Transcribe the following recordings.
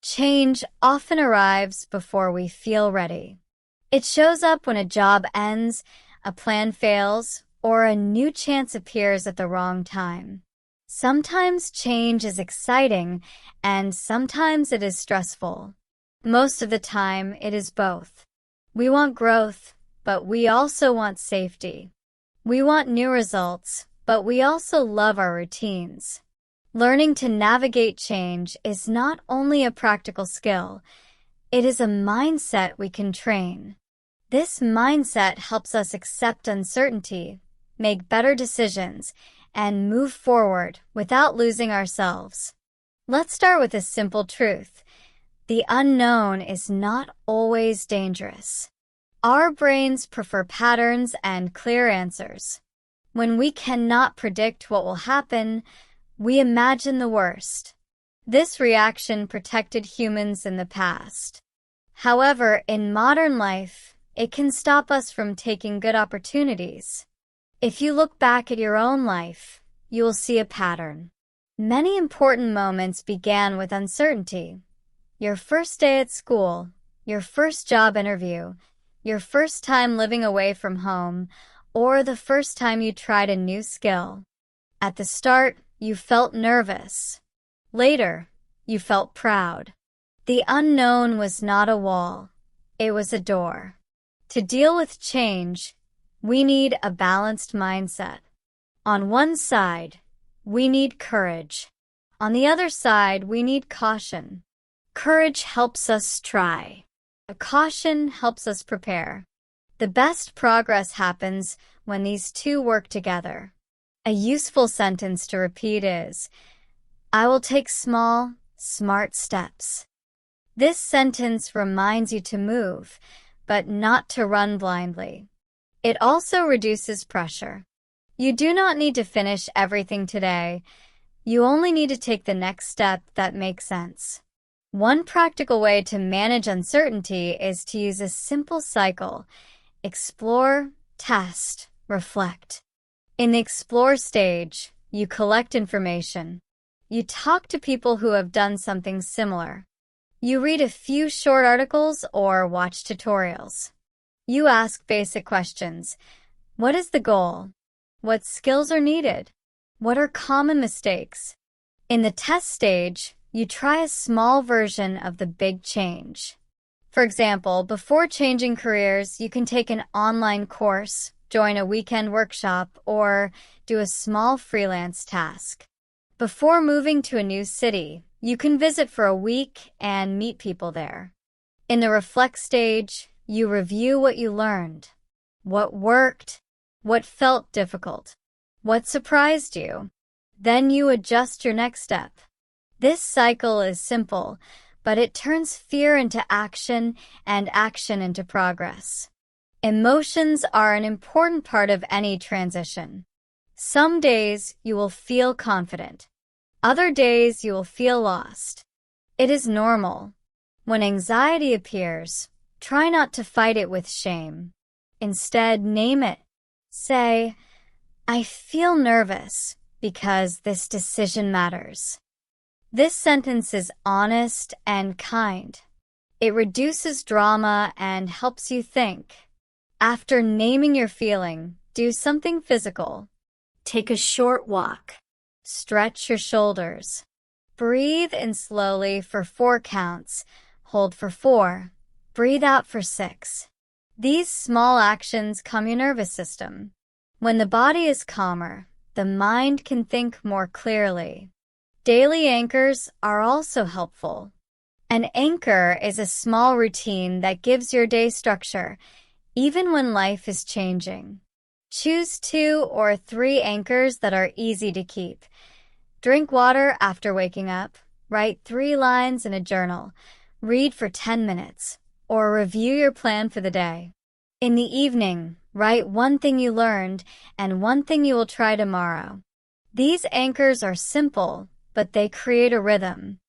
Change often arrives before we feel ready. It shows up when a job ends, a plan fails, or a new chance appears at the wrong time. Sometimes change is exciting, and sometimes it is stressful. Most of the time, it is both. We want growth, but we also want safety. We want new results, but we also love our routines. Learning to navigate change is not only a practical skill, it is a mindset we can train. This mindset helps us accept uncertainty, make better decisions, and move forward without losing ourselves. Let's start with a simple truth. The unknown is not always dangerous. Our brains prefer patterns and clear answers. When we cannot predict what will happen, we imagine the worst. This reaction protected humans in the past. However, in modern life, it can stop us from taking good opportunities. If you look back at your own life, you will see a pattern. Many important moments began with uncertainty. Your first day at school, your first job interview, your first time living away from home, or the first time you tried a new skill. At the start, you felt nervous. Later, you felt proud. The unknown was not a wall, it was a door. To deal with change, we need a balanced mindset. On one side, we need courage. On the other side, we need caution. Courage helps us try. Caution helps us prepare. The best progress happens when these two work together. A useful sentence to repeat is, I will take small, smart steps. This sentence reminds you to move, but not to run blindly. It also reduces pressure. You do not need to finish everything today. You only need to take the next step that makes sense. One practical way to manage uncertainty is to use a simple cycle: explore, test, reflect. In the explore stage, you collect information. You talk to people who have done something similar. You read a few short articles or watch tutorials. You ask basic questions. What is the goal? What skills are needed? What are common mistakes? In the test stage, you try a small version of the big change. For example, before changing careers, you can take an online course, join a weekend workshop, or do a small freelance task. Before moving to a new city, you can visit for a week and meet people there. In the reflect stage, you review what you learned. What worked? What felt difficult? What surprised you? Then you adjust your next step. This cycle is simple, but it turns fear into action and action into progress. Emotions are an important part of any transition. Some days you will feel confident. Other days you will feel lost. It is normal. When anxiety appears, try not to fight it with shame. Instead, name it. Say, I feel nervous because this decision matters. This sentence is honest and kind. It reduces drama and helps you think. After naming your feeling, do something physical. Take a short walk. Stretch your shoulders. Breathe in slowly for 4 counts. Hold for 4. Breathe out for 6. These small actions calm your nervous system. When the body is calmer, the mind can think more clearly. Daily anchors are also helpful. An anchor is a small routine that gives your day structure, even when life is changing. Choose 2 or 3 anchors that are easy to keep. Drink water after waking up. Write 3 lines in a journal. Read for 10 minutes. Or review your plan for the day. In the evening, write 1 thing you learned and 1 thing you will try tomorrow. These anchors are simple, but they create a rhythm.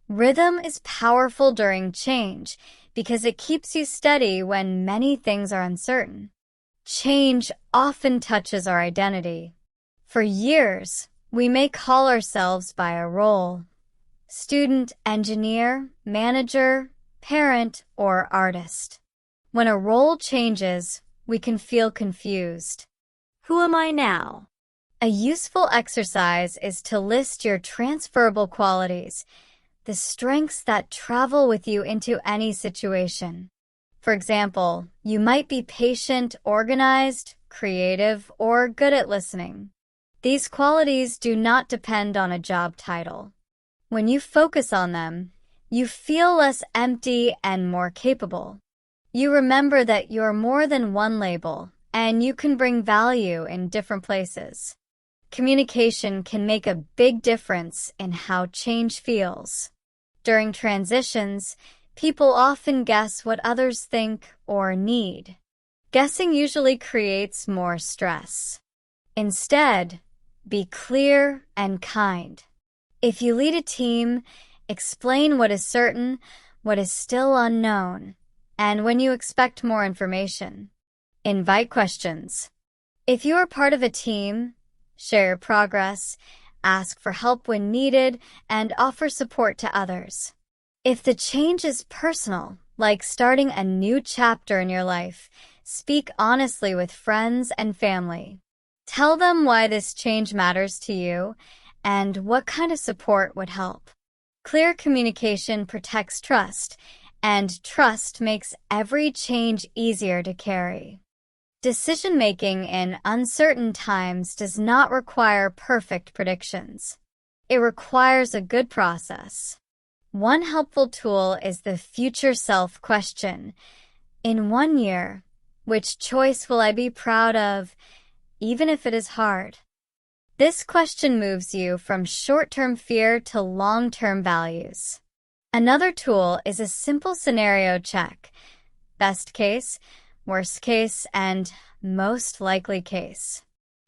Rhythm is powerful during change because it keeps you steady when many things are uncertain. Change often touches our identity. For years, we may call ourselves by a role: student, engineer, manager, parent, or artist. When a role changes, we can feel confused. Who am I now? A useful exercise is to list your transferable qualities, the strengths that travel with you into any situation. For example, you might be patient, organized, creative, or good at listening. These qualities do not depend on a job title. When you focus on them, you feel less empty and more capable. You remember that you're more than one label, and you can bring value in different places. Communication can make a big difference in how change feels. During transitions, people often guess what others think or need. Guessing usually creates more stress. Instead, be clear and kind. If you lead a team, explain what is certain, what is still unknown, and when you expect more information. Invite questions. If you are part of a team, share your progress, ask for help when needed, and offer support to others. If the change is personal, like starting a new chapter in your life, speak honestly with friends and family. Tell them why this change matters to you and what kind of support would help. Clear communication protects trust, and trust makes every change easier to carry. Decision-making in uncertain times does not require perfect predictions. It requires a good process. One helpful tool is the future self question. In 1 year, which choice will I be proud of, even if it is hard? This question moves you from short-term fear to long-term values. Another tool is a simple scenario check. Best case, worst case, and most likely case.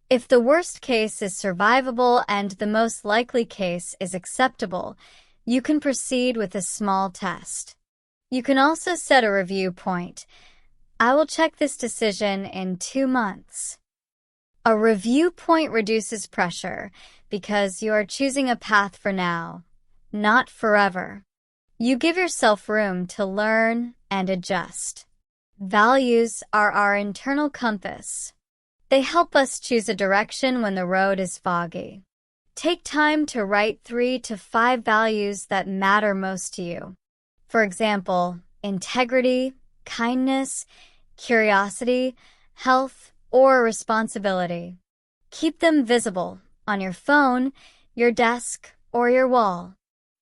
If the worst case is survivable and the most likely case is acceptable, you can proceed with a small test. You can also set a review point. I will check this decision in 2 months. A review point reduces pressure because you are choosing a path for now, not forever. You give yourself room to learn and adjust. Values are our internal compass. They help us choose a direction when the road is foggy. Take time to write 3 to 5 values that matter most to you. For example, integrity, kindness, curiosity, health, or responsibility. Keep them visible on your phone, your desk, or your wall.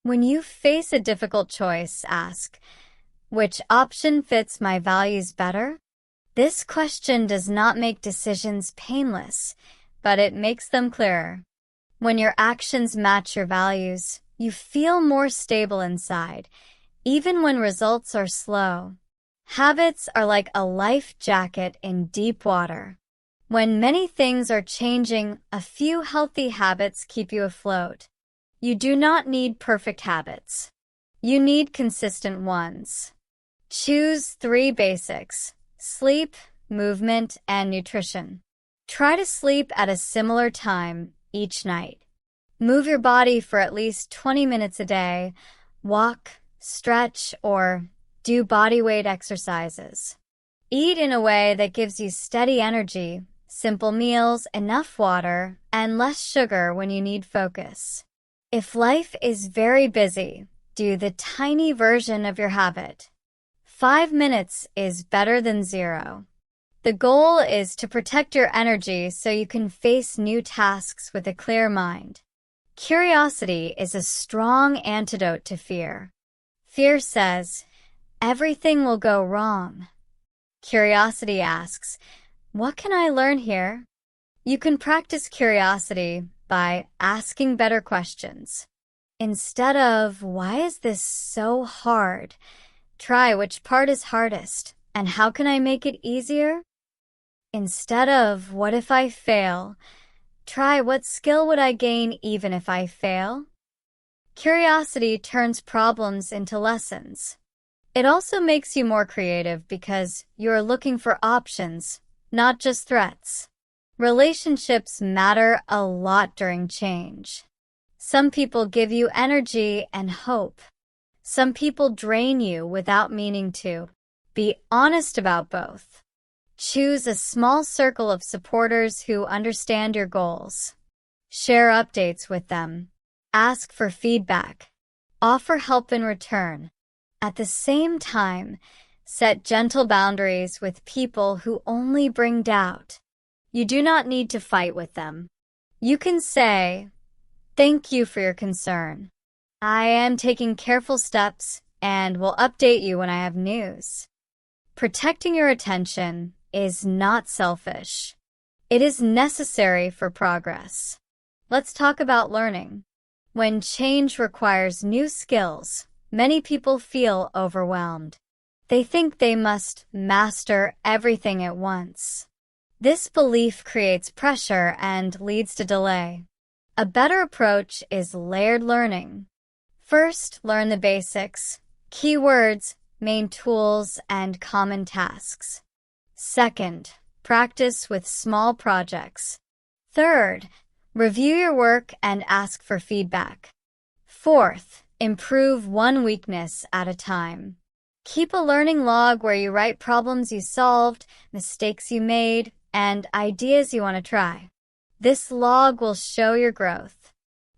When you face a difficult choice, ask, which option fits my values better? This question does not make decisions painless, but it makes them clearer. When your actions match your values, you feel more stable inside, even when results are slow. Habits are like a life jacket in deep water. When many things are changing, a few healthy habits keep you afloat. You do not need perfect habits. You need consistent ones. Choose 3 basics: sleep, movement, and nutrition. Try to sleep at a similar time each night. Move your body for at least 20 minutes a day. Walk, stretch, or do body weight exercises. Eat in a way that gives you steady energy, simple meals, enough water, and less sugar when you need focus. If life is very busy, do the tiny version of your habit. 5 minutes is better than 0. The goal is to protect your energy so you can face new tasks with a clear mind. Curiosity is a strong antidote to fear. Fear says, everything will go wrong. Curiosity asks, what can I learn here? You can practice curiosity by asking better questions. Instead of, why is this so hard? Try which part is hardest and how can I make it easier? Instead of, what if I fail? Try what skill would I gain even if I fail? Curiosity turns problems into lessons. It also makes you more creative because you're looking for options, not just threats. Relationships matter a lot during change. Some people give you energy and hope. Some people drain you without meaning to. Be honest about both. Choose a small circle of supporters who understand your goals. Share updates with them. Ask for feedback. Offer help in return. At the same time, set gentle boundaries with people who only bring doubt. You do not need to fight with them. You can say, "Thank you for your concern. I am taking careful steps and will update you when I have news." Protecting your attention is not selfish. It is necessary for progress. Let's talk about learning. When change requires new skills, many people feel overwhelmed. They think they must master everything at once. This belief creates pressure and leads to delay. A better approach is layered learning. First, learn the basics, keywords, main tools, and common tasks. Second, practice with small projects. Third, review your work and ask for feedback. Fourth, improve one weakness at a time. Keep a learning log where you write problems you solved, mistakes you made, and ideas you want to try. This log will show your growth.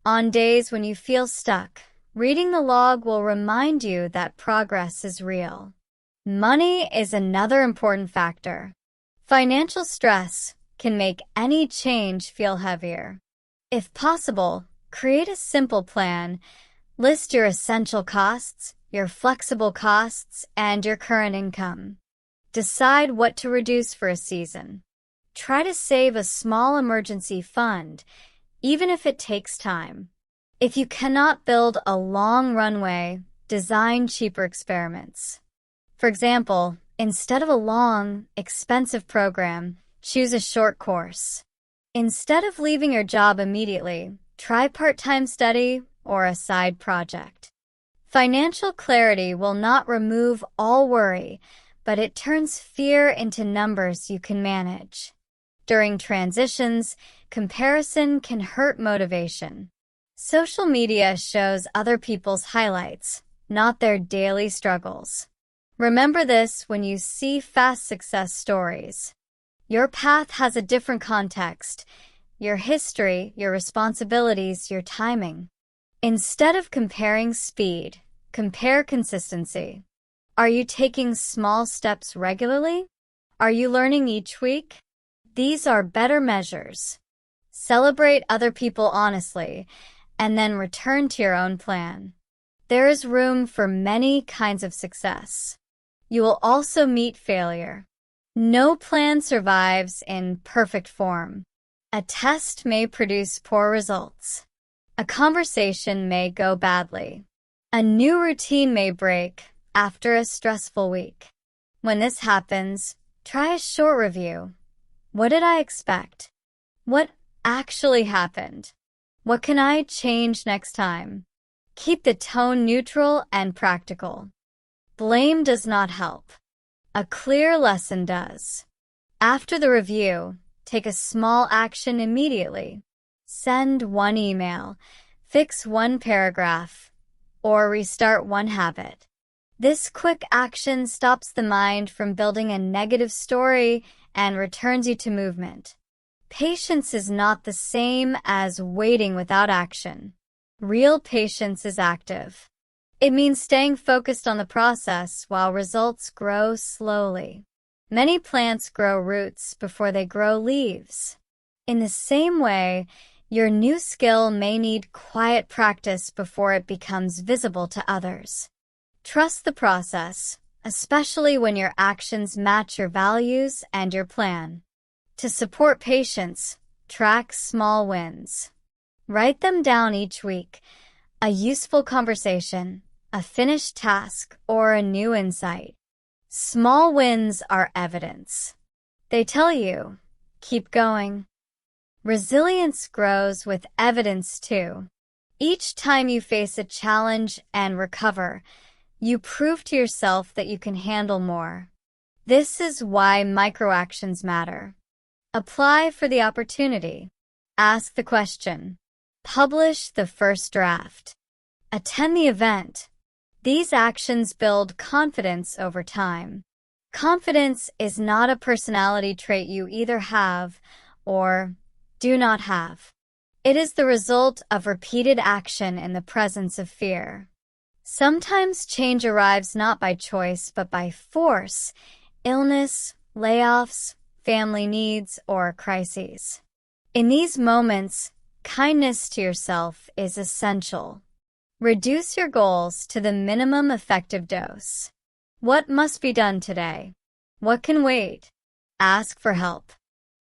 On days when you feel stuck, reading the log will remind you that progress is real. Money is another important factor. Financial stress can make any change feel heavier. If possible, create a simple plan. List your essential costs, your flexible costs, and your current income. Decide what to reduce for a season. Try to save a small emergency fund, even if it takes time. If you cannot build a long runway, design cheaper experiments. For example, instead of a long, expensive program, choose a short course. Instead of leaving your job immediately, try part-time study or a side project. Financial clarity will not remove all worry, but it turns fear into numbers you can manage. During transitions, comparison can hurt motivation. Social media shows other people's highlights, not their daily struggles. Remember this when you see fast success stories. Your path has a different context, your history, your responsibilities, your timing. Instead of comparing speed, compare consistency. Are you taking small steps regularly? Are you learning each week? These are better measures. Celebrate other people honestly, and then return to your own plan. There is room for many kinds of success. You will also meet failure. No plan survives in perfect form. A test may produce poor results. A conversation may go badly. A new routine may break after a stressful week. When this happens, try a short review. What did I expect? What actually happened? What can I change next time? Keep the tone neutral and practical. Blame does not help. A clear lesson does. After the review, take a small action immediately. Send one email, fix one paragraph, or restart one habit. This quick action stops the mind from building a negative story and returns you to movement. Patience is not the same as waiting without action. Real patience is active. It means staying focused on the process while results grow slowly. Many plants grow roots before they grow leaves. In the same way, your new skill may need quiet practice before it becomes visible to others. Trust the process, especially when your actions match your values and your plan. To support patience, track small wins. Write them down each week. A useful conversation, a finished task, or a new insight. Small wins are evidence. They tell you, keep going. Resilience grows with evidence too. Each time you face a challenge and recover, you prove to yourself that you can handle more. This is why microactions matter. Apply for the opportunity. Ask the question. Publish the first draft. Attend the event. These actions build confidence over time. Confidence is not a personality trait you either have or do not have. It is the result of repeated action in the presence of fear. Sometimes change arrives not by choice but by force, illness, layoffs, family needs, or crises. In these moments, kindness to yourself is essential. Reduce your goals to the minimum effective dose. What must be done today? What can wait? Ask for help.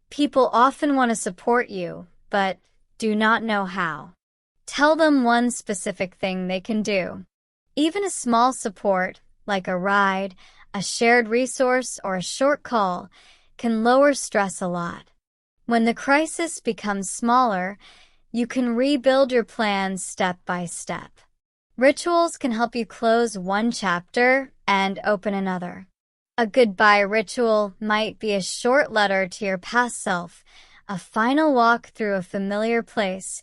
People often want to support you, but do not know how. Tell them one specific thing they can do. Even a small support, like a ride, a shared resource, or a short call, can lower stress a lot. When the crisis becomes smaller, you can rebuild your plans step by step. Rituals can help you close one chapter and open another. A goodbye ritual might be a short letter to your past self, a final walk through a familiar place,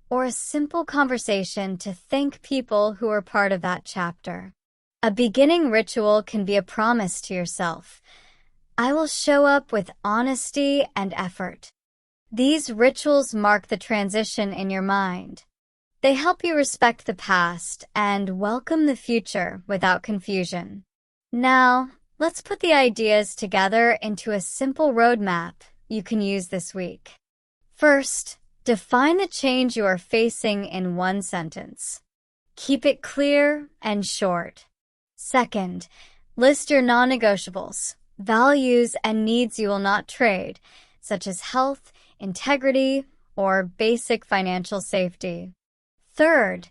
or a simple conversation to thank people who were part of that chapter. A beginning ritual can be a promise to yourself. I will show up with honesty and effort. These rituals mark the transition in your mind. They help you respect the past and welcome the future without confusion. Now, let's put the ideas together into a simple roadmap you can use this week. First, define the change you are facing in one sentence. Keep it clear and short. Second, list your non-negotiables, values, and needs you will not trade, such as health, integrity, or basic financial safety. Third,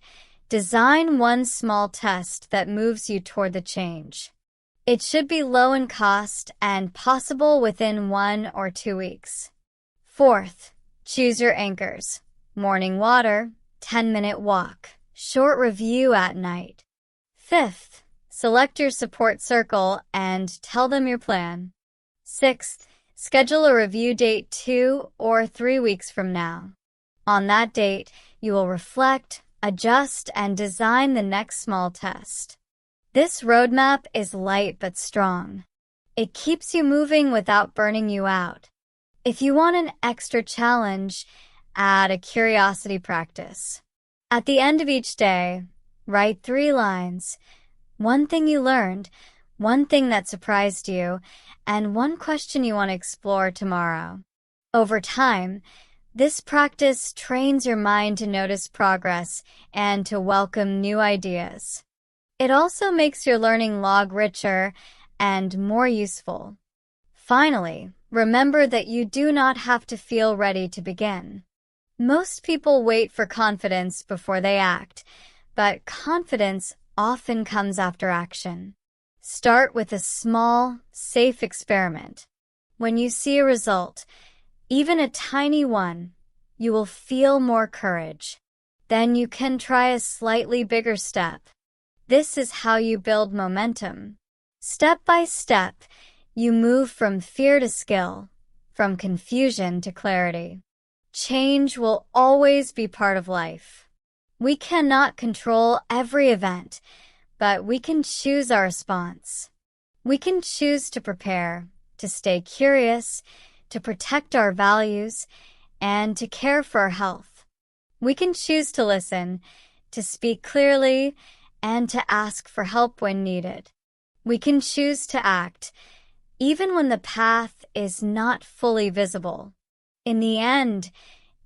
design one small test that moves you toward the change. It should be low in cost and possible within 1 or 2 weeks. Fourth, choose your anchors. Morning water, 10-minute walk, short review at night. Fifth, select your support circle and tell them your plan. Sixth, schedule a review date 2 or 3 weeks from now. On that date, you will reflect, adjust, and design the next small test. This roadmap is light but strong. It keeps you moving without burning you out. If you want an extra challenge, add a curiosity practice. At the end of each day, write 3 lines. One thing you learned, one thing that surprised you, and one question you want to explore tomorrow. Over time, this practice trains your mind to notice progress and to welcome new ideas. It also makes your learning log richer and more useful. Finally, remember that you do not have to feel ready to begin. Most people wait for confidence before they act, but confidence often comes after action. Start with a small, safe experiment. When you see a result, even a tiny one, you will feel more courage. Then you can try a slightly bigger step. This is how you build momentum. Step by step, you move from fear to skill, from confusion to clarity. Change will always be part of life. We cannot control every event, but we can choose our response. We can choose to prepare, to stay curious, to protect our values, and to care for our health. We can choose to listen, to speak clearly, and to ask for help when needed. We can choose to act, even when the path is not fully visible. In the end,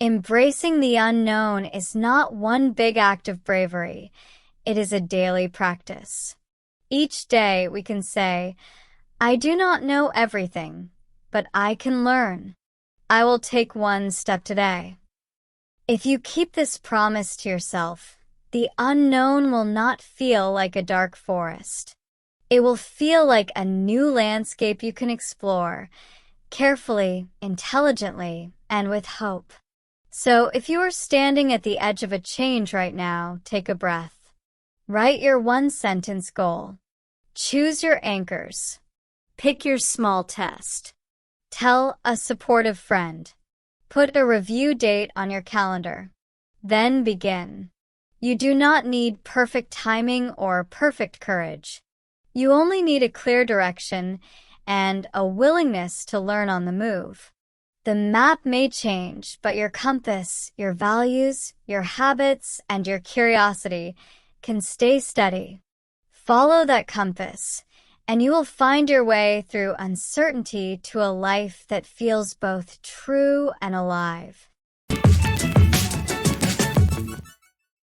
embracing the unknown is not one big act of bravery. It is a daily practice. Each day we can say, I do not know everything, but I can learn. I will take one step today. If you keep this promise to yourself, the unknown will not feel like a dark forest. It will feel like a new landscape you can explore, carefully, intelligently, and with hope. So if you are standing at the edge of a change right now, take a breath. Write your one-sentence goal. Choose your anchors. Pick your small test. Tell a supportive friend. Put a review date on your calendar. Then begin. You do not need perfect timing or perfect courage. You only need a clear direction and a willingness to learn on the move. The map may change, but your compass, your values, your habits, and your curiosity can stay steady. Follow that compass, and you will find your way through uncertainty to a life that feels both true and alive.